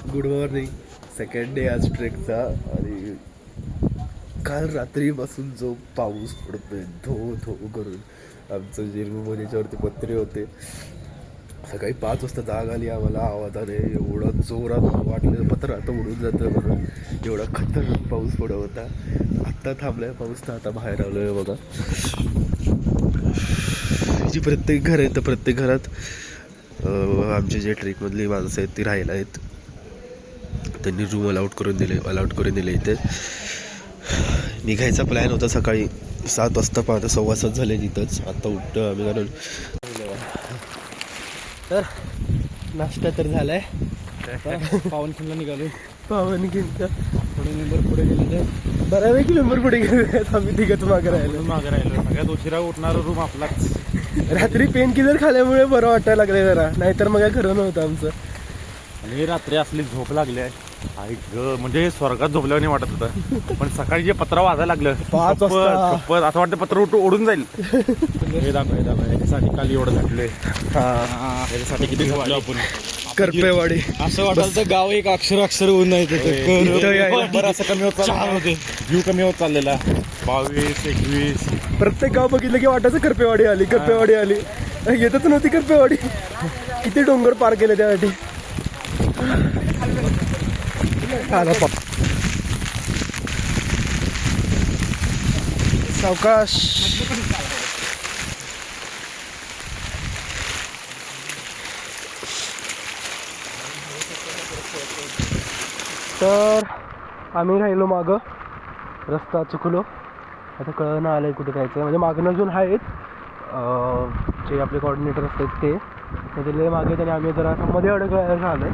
Good morning. Second day आज ट्रेकचा. आणि काल रात्रीपासून जो पाऊस पडतोय धो धो करून, आमचं जे रूम याच्यावरती पत्रे होते, सकाळी 5 वाजता जाग आली आम्हाला आवाजाने. एवढा जोरात वाटलं पत्र आता उडून जातं म्हणून, एवढा खतरनाक पाऊस पडत होता. आत्ता थांबलाय पाऊस, तर आता बाहेर आलो आहे बघा. जी प्रत्येक घर आहे तर प्रत्येक घरात आमचे जे ट्रेकमधली माणसं आहेत ती राहायला आहेत. त्यांनी रूम अलाउट करून दिले इथे. निघायचा प्लॅन होता सकाळी 7 वाजता, पण आता 7:15 झाले तिथंच. आत्ता उठतो आम्ही, कारण तर नाश्ता तर झालाय. पावनखिंडला निघालो. पावनखिंड थोडे मेंबर पुढे गेले, बऱ्यापैकी मेंबर पुढे गेले. आम्ही तिघच मागं राहिलो. सगळ्यात उशिरा उठणारा रूम आपलाच. रात्री पेन किलर खाल्यामुळे बरं वाटायला लागले जरा, नाहीतर मग काय खरं नव्हतं आमचं. आणि रात्री असली झोप लागली आहे म्हणजे स्वर्गात झोपल्याने वाटत होतं. पण सकाळी जे पत्र वाजायला लागलं 5 वाजता, असं वाटतं पत्र ओढून जाईल. हे दाखव याच्यासाठी काल एवढं झाटलोय. याच्यासाठी किती झाटलो आपण. करपेवाडी असं वाटलं तर गाव एक अक्षर होऊन नाही असं कमी होत होते. व्ह्यू कमी होत चाललेला. 22, 21 प्रत्येक गाव बघितलं की वाटायचं करपेवाडी आली. येतच नव्हती करपेवाडी. किती डोंगर पार केले त्यासाठी. सावकाश. तर आम्ही राहिलो मागं, रस्ता चुकलो. आता कळणं आलंय कुठे जायचं. म्हणजे मागणं अजून आहेत जे आपले कोऑर्डिनेटर असतात ते लय मागे, त्याने आम्ही जरा मध्ये अडकवायला झालंय.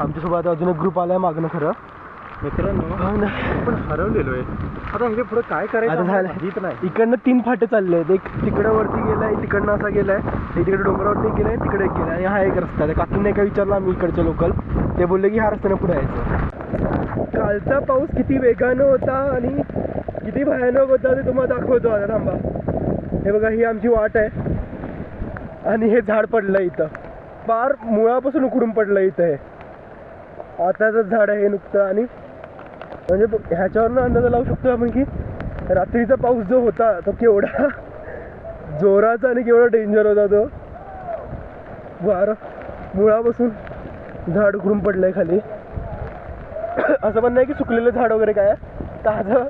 आमच्यासोबत आता अजून एक ग्रुप आलाय मागणं. खरं मित्रांनो आपण हरवलेलो आहे. आता हे पुढे काय करायचं झालं. इकडनं 3 फाटे चालले आहेत. एक तिकडं वरती गेलाय, तिकडनं असा गेलाय, तिकडे डोंगरावरती गेलाय, तिकडे एक गेलाय, आणि हा एक रस्ता आहे. काकींनी काय विचारलं आम्ही इकडचे लोकल, ते बोलले की ह्या रस्त्याने पुढे यायचं. कालचा पाऊस किती वेगानं होता आणि किती भयानक होता ते तुम्हाला दाखवतो. आता थांबा, हे बघा, ही आमची वाट आहे आणि हे झाड पडलं इथं, फार मुळापासून उकडून पडलं इथं. हे आताच झाड आहे हे नुकतं. आणि म्हणजे ह्याच्यावरनं अंदाज लावू शकतो आपण की रात्रीचा पाऊस जो होता तो केवढा जोराचा आणि केवढा डेंजर होता. तो वारं मुळापासून झाड उकडून पडलंय खाली. असं पण नाही की सुकलेलं झाड वगैरे काय, ताजं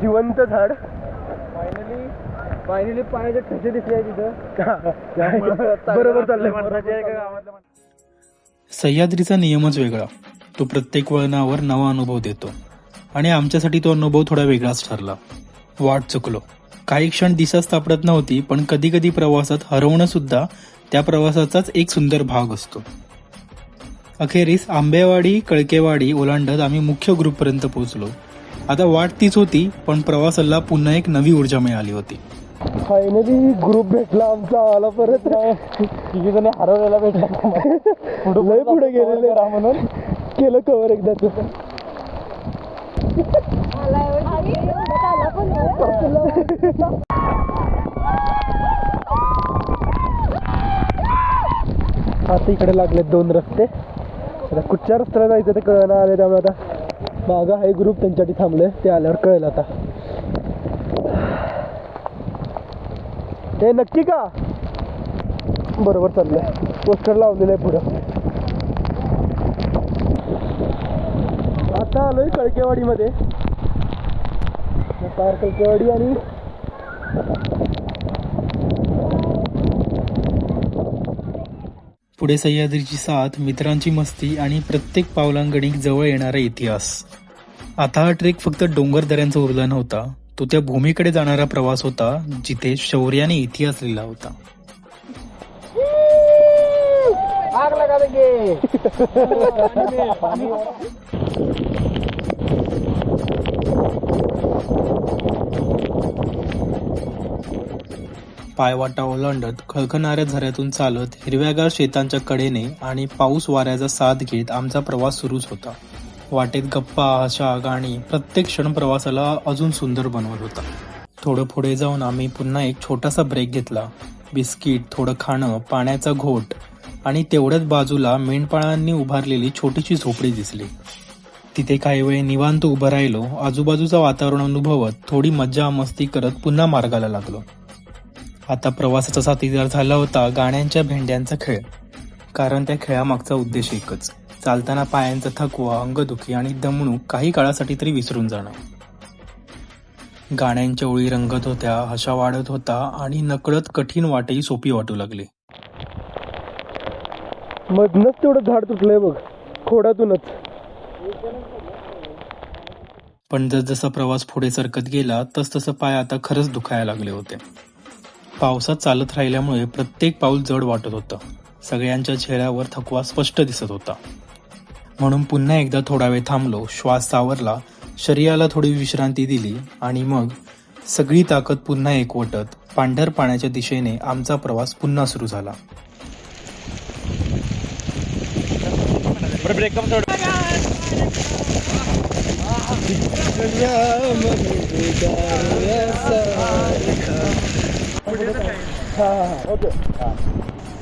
जिवंत झाड. फायनली पायाचे ठसे दिसले तिथं. बरोबर चाललंय. सह्याद्रीचा नियमच वेगळा. तो प्रत्येक वळणावर नवा अनुभव देतो, आणि आमच्यासाठी तो अनुभव थोडा वेगळाच ठरला. वाट चुकलो. काही क्षण दिसाच सापडत नव्हती, पण कधी कधी प्रवासात हरवणं सुद्धा त्या प्रवासाचाच एक सुंदर भाग असतो. अखेरीस आंबेवाडी कळकेवाडी ओलांडत आम्ही मुख्य ग्रुपपर्यंत पोहोचलो. आता वाट तीच होती, पण प्रवासाला पुन्हा एक नवी ऊर्जा मिळाली होती. फायनली ग्रुप भेटला आमचा. आला परत. तिघी जण हरवलेला भेटला. लय पुढे गेलेले म्हणून केलं कव्हर एकदाच. आता इकडे लागलेत 2 रस्ते. आता कुठच्या रस्त्याला जायचं ते कळणं आले, त्यामुळे आता मागं आहे ग्रुप, त्यांच्यासाठी थांबले. ते आल्यावर कळेल आता. हे नक्की का बरोबर चाललंय. पोस्टर लावलेलं आहे पुढं. आता आलोय कळकेवाडीमध्ये. कळकेवाडी आणि पुढे सह्याद्रीची साथ, मित्रांची मस्ती आणि प्रत्येक पावलांगणिक जवळ येणारा इतिहास. आता हा ट्रेक फक्त डोंगर दऱ्यांचा उरला नव्हता, तो त्या भूमीकडे जाणारा प्रवास होता जिथे शौर्याने इतिहास लिहिला होता. आग लगा देंगे. पायवाटा ओलांडत, खळखणाऱ्या झऱ्यातून चालत, हिरव्यागार शेतांच्या कडेने आणि पाऊस वाऱ्याचा साथ घेत आमचा प्रवास सुरूच होता. वाटेत गप्पा, हशा, गाणी, प्रत्येक क्षण प्रवासाला अजून सुंदर बनवत होता. थोडं पुढे जाऊन आम्ही पुन्हा एक छोटासा ब्रेक घेतला. बिस्किट, थोडं खाणं, पाण्याचा घोट आणि तेवढ्याच बाजूला मेंढपाळांनी उभारलेली छोटीशी झोपडी दिसली. तिथे काही वेळ निवांत उभं राहिलो, आजूबाजूचं वातावरण अनुभवत थोडी मज्जा मस्ती करत पुन्हा मार्गाला लागलो. आता प्रवासाचा साथीदार झाला होता गाण्यांच्या भेंड्यांचा खेळ. कारण त्या खेळामागचा उद्देश एकच, चालताना पायांचा थकवा, अंगदुखी आणि दमणूक काही काळासाठी तरी विसरून जाणं. गाण्यांच्या ओळी रंगत होत्या, हशा वाढत होता आणि नकळत कठीण वाटही सोपी वाटू लागली. मधनच तेवढं झाड तुटलंय बघ, खोडातूनच. पण जसजसा प्रवास पुढे सरकत गेला तसतसं पाय आता खरंच दुखायला लागले होते. पावसात चालत राहिल्यामुळे प्रत्येक पाऊल जड वाटत होतं. सगळ्यांच्या चेहऱ्यावर थकवा स्पष्ट दिसत होता. म्हणून पुन्हा एकदा थोडा वेळ थांबलो, श्वास सावरला, शरीराला थोडी विश्रांती दिली आणि मग सगळी ताकद पुन्हा एकवटत पांढर पाण्याच्या दिशेने आमचा प्रवास पुन्हा सुरू झाला.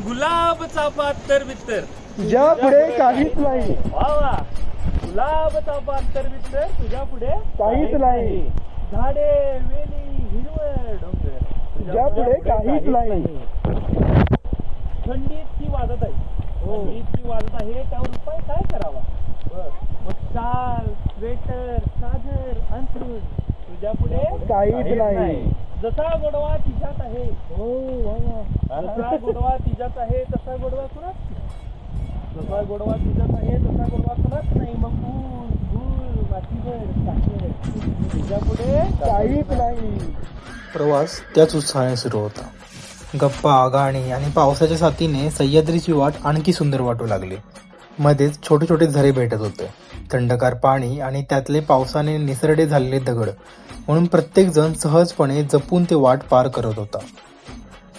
गुलाबचा पातर बित्तर तुझ्या पुढे काहीच नाही, गुलाबचा पातर बित्तर तुझ्या पुढे काहीच नाही, झाडे वेली हिरवळ डोंगर तुझ्या पुढे काहीच नाही. थंडी इतकी वाजत आहे, थंडी इतकी वाजत आहे, त्यावर उपाय काय करावा? मग शाल, स्वेटर, चादर, अंथरूण तुझ्या पुढे काहीच नाही. जसा गोडवा तिच्यात आहे, जसा गोडवा तिच्यात आहे तसा गोडवा कुणाच, जसा गोडवा तिच्यात आहे तसा गोडवा कुणाच नाही. मग धूळ मातीवर साखर तुझ्या पुढे काहीच नाही. प्रवास त्याच उत्साहाने सुरू होता. गप्पा, गाणी आणि पावसाच्या साथीने सह्याद्रीची वाट आणखी सुंदर वाटू लागली. मध्येच छोटे छोटे झरे भेटत होते, थंडगार पाणी आणि त्यातले पावसाने निसरडे झालेले दगड. म्हणून प्रत्येक जण सहजपणे जपून ते वाट पार करत होता.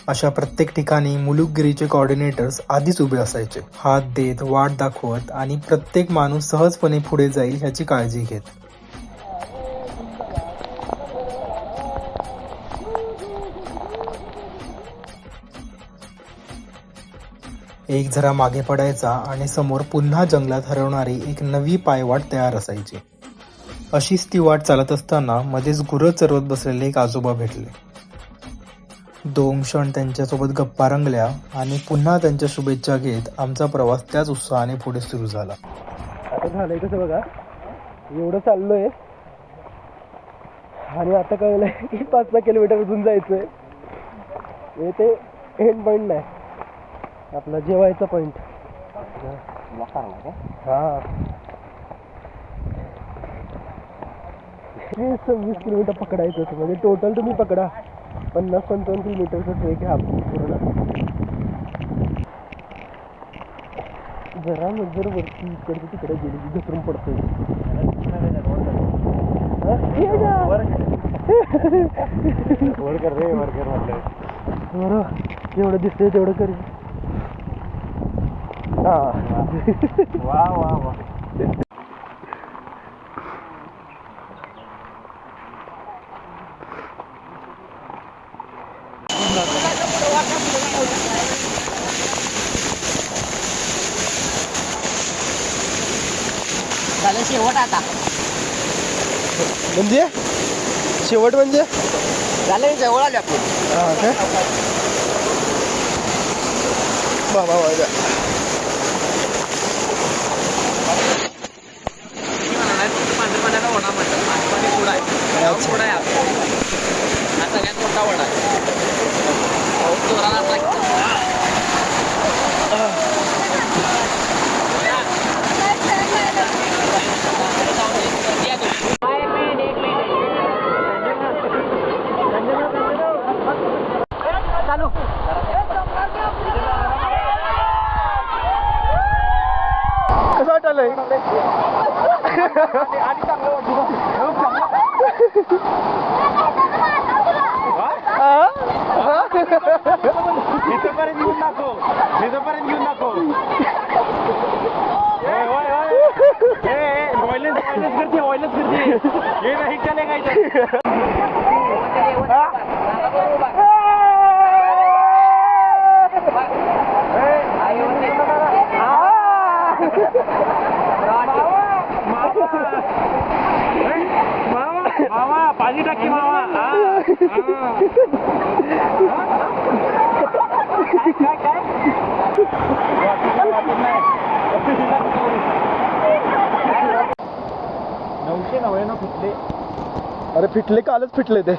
अशा प्रत्येक ठिकाणी मुलुकगिरीचे कोऑर्डिनेटर्स आधीच उभे असायचे, हात देत, वाट दाखवत आणि प्रत्येक माणूस सहजपणे पुढे जाईल ह्याची काळजी घेत. एक झरा मागे पडायचा आणि समोर पुन्हा जंगलात हरवणारी एक नवी पायवाट तयार असायची. अशीच ती वाट चालत असताना मध्येच गुरं चरवत बसलेले एक आजोबा भेटले. 2 क्षण त्यांच्यासोबत गप्पा रंगल्या आणि पुन्हा त्यांच्या शुभेच्छा घेत आमचा प्रवास त्याच उत्साहाने पुढे सुरू झाला. आता झालंय कसं बघा, एवढं चाललोय आणि आता कळलंय की 5 किलोमीटर अजून जायचंय. ते एंड पॉईंट नाही, आपला जेवायचा पॉईंट. हा 26 किलोमीटर पकडायचं होतं. म्हणजे टोटल तुम्ही पकडा 50-55 किलोमीटरचा ट्रेक आहे आपली पूर्ण. जरा जर वरती इकडे तिकडे गेली की घसरून पडतोय. बरं जेवढं दिसतंय तेवढं करी. हा वा वा वा. झालं शेवट आता. म्हणजे शेवट म्हणजे झालं जवळ आले आपण. हा काय बाबा वाजा. पांढरपाण्याला वडा म्हणतात, पांढरपाणी पुढा आहे, पुढा आहे हा सगळ्यात मोठा वडा आहे. जोराला चालू कसं वाटलंय? इथंपर्यंत घेऊन दाखव, इथंपर्यंत घेऊन दाखव. वायलेन्स करते हे नाही चाले काय. मामा पाणी टाकी मामा नऊशे 99 फुटले. अरे फिटले कालच फिटले ते.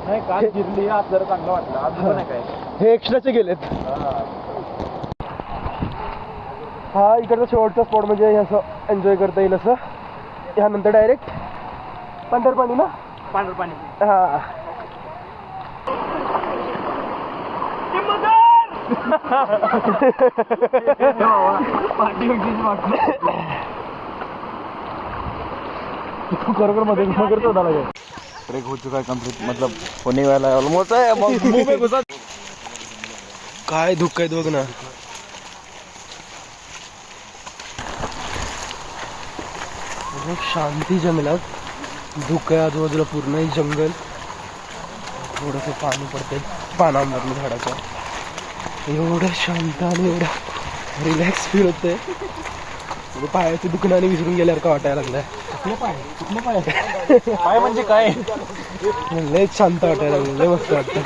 नाही काल गिरली आज जरा चांगलं वाटलं आज पण नाही काय. हे एक्स्ट्राचे गेलेत. हा इकडचा शेवटचा स्पॉट म्हणजे हे असं एन्जॉय करता येईल असं. ह्यानंतर डायरेक्ट पंढरपाणी ना. पांढरपाणी हा बरोबर मध्ये मगर होता लगे. ट्रेक हो चुका है कंप्लीट मतलब होने वाला है ऑलमोस्ट है. मुंह में घुसा. काय धुक आहेत बघ ना. शांती जंगलात धुक आहे आजूबाजूला पूर्ण हे जंगल. थोडंसं पाणी पडतंय पानांवरनं झाडाच्या. एवढं शांत आणि एवढं रिलॅक्स फील होतंय. म्हणजे पायाचं दुखणं आणि विसरून गेल्यासारखं वाटायला लागलंय. काय म्हणजे काय लयच शांत वाटायला लागलं. लय मस्त वाटतं.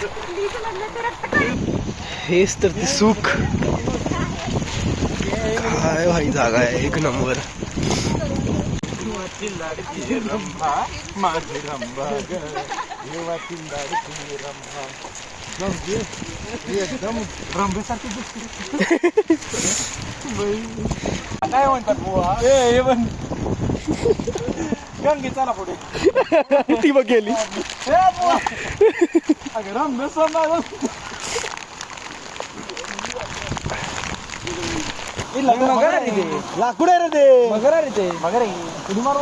हेच तर ते सुख. काय भाई जागा आहे एक नंबर. एकदम रंभेसारखी काय म्हणतात बुवा. हे पण गंगे चला पुढे. ती बघ गेली. लाकूड आहे रे ते. मगर आहे रे ते. मगर आहे उडी मारू.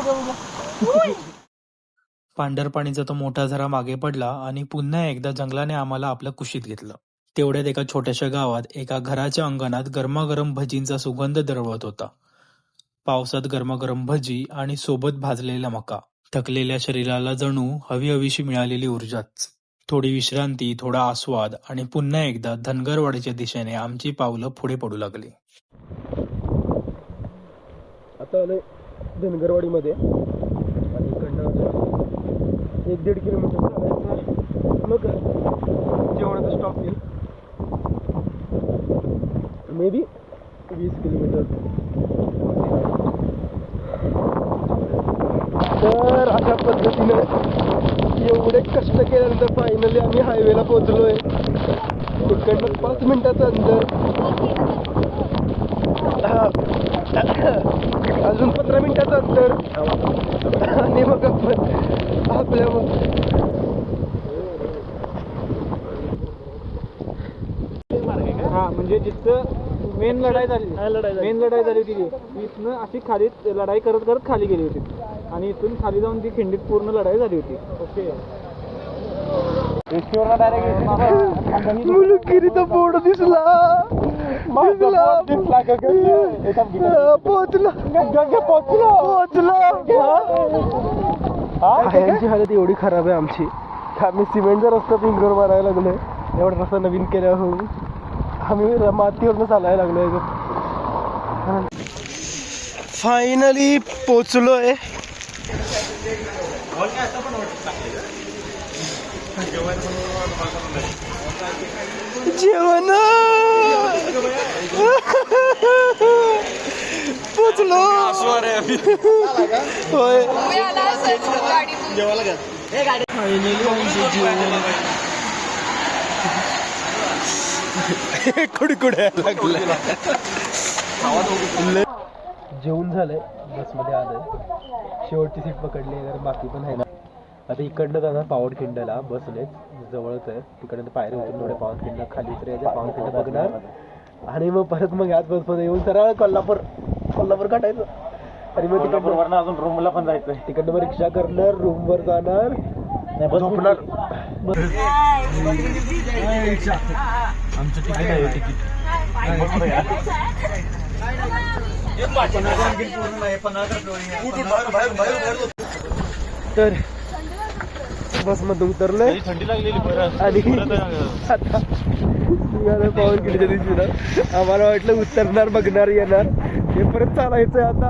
पांढरपाणीचा तो मोठा झरा मागे पडला आणि पुन्हा एकदा जंगलाने आम्हाला आपल्या कुशीत घेतलं. तेवढ्यात एका छोट्याशा गावात एका घराच्या अंगणात गरमागरम भजींचा सुगंध दरवळत होता. पावसात गरमागरम भजी आणि सोबत भाजलेला मका. थकलेल्या शरीराला जणू हवी हवीशी मिळालेली ऊर्जाच. थोडी विश्रांती, थोडा आस्वाद आणि पुन्हा एकदा धनगरवाडीच्या दिशेने आमची पावलं पुढे पडू लागली. आता आलोय धनगरवाडीमध्ये आणि इकडनं 1-1.5 किलोमीटर चालायचं. मग जेवणाचा स्टॉप येईल. May be 20 kilometre. तर अशा पद्धतीनं एवढे कष्ट केल्यानंतर फायनली आम्ही हायवेला पोहोचलोय. इकडनं 5 मिनिटाचं अंतर. अजून 15 मिनिटाचं अंतर आणि मग आपण आपल्या हा म्हणजे जिथं मेन लढाई झाली होती ती इथनं अशी खाली लढाई करत करत खाली गेली होती आणि इथून खाली जाऊन ती खिंडीत पूर्ण लढाई झाली होती. ओके. मुलुकिरीचा बोर्ड दिसला. यांची हालत एवढी खराब आहे आमची. आम्ही सिमेंटचा रस्ता पिंजर मारायला लागलोय. एवढा रस्ता नवीन केल्यावर आम्ही मातीवरनं चालायला लागलोय. फायनली पोचलोय. जेवण पोचलो. होय कुडकुड्या लागल्या. जेवण झालंय. बसमध्ये आलंय. शेवटची सीट पकडली तर बाकी पण आहे ना. आता इकडनं जाणार पावनखिंडला. बसलेच जवळच आहे. तिकडनं पायरी उतरून थोड्या पावनखिंड खाली उतरायचं. पावनखिंड बघणार आणि मग परत मग याच बसमध्ये येऊन सरळ कोल्हापूर काढायचं. आणि मग तिकडनं अजून रूमला पण जायचंय. तिकडनं मग रिक्षा करणार. रूमवर जाणार. झोपणार. आमचं तिकीट आहे. तिकीट तर बसमध्ये उतरलोय थंडी लागलेली परत आणि आता पावनखिंडच्या दिवशी ना आम्हाला वाटलं उतरणार, बघणार, येणार. हे परत चालायचंय आता.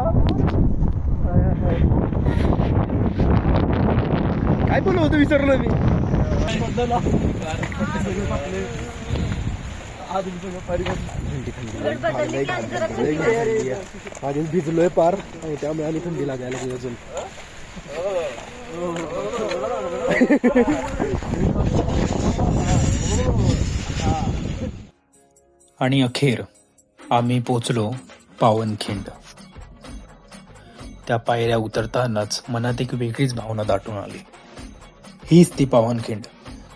काय बोललो होतो विसरलो मी. आधीच भिजलोय पार आणि त्यामुळे आणि थंडी लागायला लागली अजून. आणि अखेर आम्ही पोचलो पावनखिंड. त्या पायऱ्या उतरतानाच मनात एक वेगळीच भावना दाटून आली. हीच ती पावनखिंड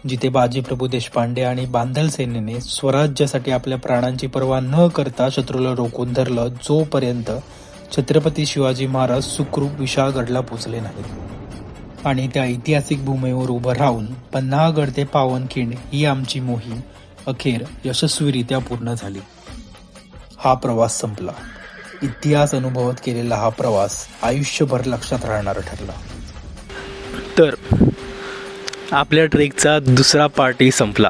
जिथे बाजीप्रभू देशपांडे आणि बांधल सेनेने स्वराज्यासाठी आपल्या प्राणांची पर्वा न करता शत्रूला रोखून धरलं, जोपर्यंत छत्रपती शिवाजी महाराज सुखरूप विशाळगडला पोचले नाहीत. आणि त्या ऐतिहासिक भूमीवर उभं राहून पन्हाळगड ते पावनखिंड ही आमची मोहीम अखेर यशस्वीरित्या पूर्ण झाली. हा प्रवास संपला. इतिहास अनुभवत केलेला हा प्रवास आयुष्यभर लक्षात राहणारा ठरला. तर आपल्या ट्रेकचा दुसरा पार्टी संपला.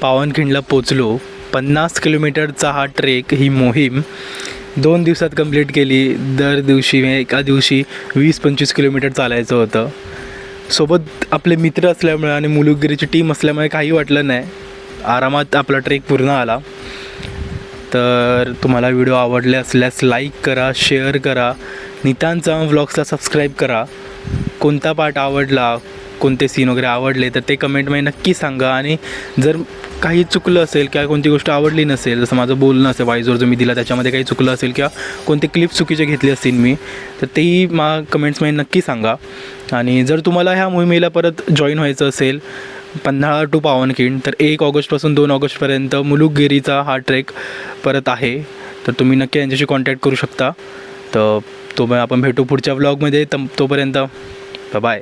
पावनखिंडला पोचलो. 50 किलोमीटरचा हा ट्रेक, ही मोहीम 2 दिवसात कंप्लीट केली. दर दिवशी एका दिवशी 20-25 किलोमीटर चालायचं होतं. सोबत आपले मित्र असल्यामुळे आणि मुलुकगिरीची टीम असल्यामुळे काही वाटलं नाही. आरामात आपला ट्रेक पूर्ण आला. तर तुम्हाला व्हिडिओ आवडले असल्यास लाईक करा, शेअर करा, नितांचा व्लॉग्सला सबस्क्राईब करा. कोणता पार्ट आवडला, कोणते सीन वगैरे आवडले तर ते कमेंटमध्ये नक्की सांगा. आणि जर काही चुकलं असेल किंवा कोणती गोष्ट आवडली नसेल, जसं माझं बोलणं असेल, व्हॉइस जो मी दिला त्याच्यामध्ये काही चुकलं असेल किंवा कोणते क्लिप चुकीचे घेतले असतील मी, तर तेही कमेंट्समध्ये नक्की सांगा. आणि जर तुम्हाला ह्या मोहिमेला परत जॉईन व्हायचं असेल, पन्हाळा टू पावनखिंड, तर 1 ऑगस्टपासून 2 ऑगस्टपर्यंत मुलुकगिरीचा हा ट्रेक परत आहे. तर तुम्ही नक्की यांच्याशी कॉन्टॅक्ट करू शकता. तर आपण भेटू पुढच्या व्लॉगमध्ये. तोपर्यंत बाय.